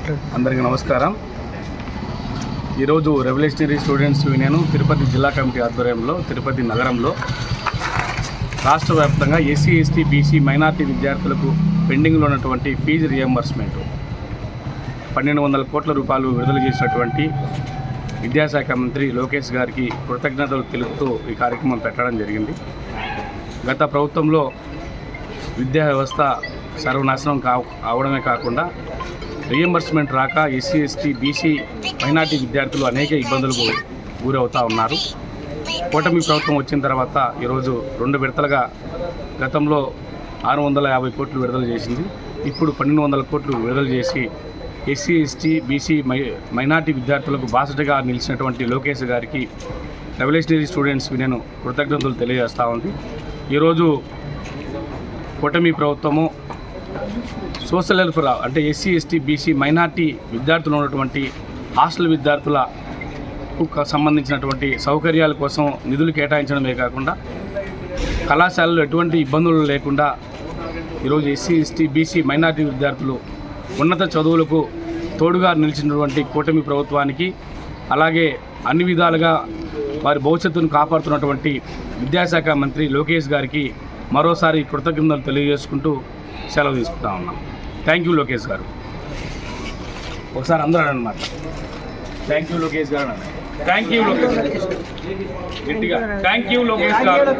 అందరికీ నమస్కారం. ఈరోజు రెవల్యూషనరీ స్టూడెంట్స్ యూనియన్ తిరుపతి జిల్లా కమిటీ ఆధ్వర్యంలో తిరుపతి నగరంలో రాష్ట్ర వ్యాప్తంగా ఎస్సీ ఎస్టీ బీసీ మైనార్టీ విద్యార్థులకు పెండింగ్లో ఉన్నటువంటి ఫీజు రియంబర్స్మెంట్ 1200 కోట్ల రూపాయలు విడుదల చేసినటువంటి విద్యాశాఖ మంత్రి లోకేష్ గారికి కృతజ్ఞతలు తెలుపుతూ ఈ కార్యక్రమం పెట్టడం జరిగింది. గత ప్రభుత్వంలో విద్యా వ్యవస్థ సర్వనాశనం అవడమే కాకుండా రియంబర్స్మెంట్ రాక ఎస్సీ ఎస్టీ బీసీ మైనార్టీ విద్యార్థులు అనేక ఇబ్బందులకు గురవుతూ ఉన్నారు. కూటమి ప్రభుత్వం వచ్చిన తర్వాత ఈరోజు 2 విడతలుగా గతంలో 650 కోట్లు విడుదల చేసింది. ఇప్పుడు 1200 కోట్లు విడుదల చేసి ఎస్సీ ఎస్టీ బీసీ మైనార్టీ విద్యార్థులకు బాసటగా నిలిచినటువంటి లోకేష్ గారికి రెవల్యూషనరీ స్టూడెంట్స్ యూనియన్ కృతజ్ఞతలు తెలియజేస్తూ ఉంది. ఈరోజు కూటమి ప్రభుత్వము సోషల్ వెల్ఫేర్ అంటే ఎస్సీ ఎస్టీ బీసీ మైనార్టీ విద్యార్థులు ఉన్నటువంటి హాస్టల్ విద్యార్థులకు సంబంధించినటువంటి సౌకర్యాల కోసం నిధులు కేటాయించడమే కాకుండా కళాశాలలో ఎటువంటి ఇబ్బందులు లేకుండా ఈరోజు ఎస్సీ ఎస్టీ బీసీ మైనార్టీ విద్యార్థులు ఉన్నత చదువులకు తోడుగా నిలిచినటువంటి కూటమి ప్రభుత్వానికి, అలాగే అన్ని విధాలుగా వారి భవిష్యత్తును కాపాడుతున్నటువంటి విద్యాశాఖ మంత్రి లోకేష్ గారికి మరోసారి కృతజ్ఞతలు తెలియజేసుకుంటూ సెలవు తీసుకుంటా ఉన్నాం. థ్యాంక్ యూ లోకేష్ గారు. ఒకసారి అందరూ అన్నమాట థ్యాంక్ యూ లోకేష్ గారు అన్న. థ్యాంక్ యూ లోకేష్ గట్టిగా థ్యాంక్ యూ లోకేష్ గారు.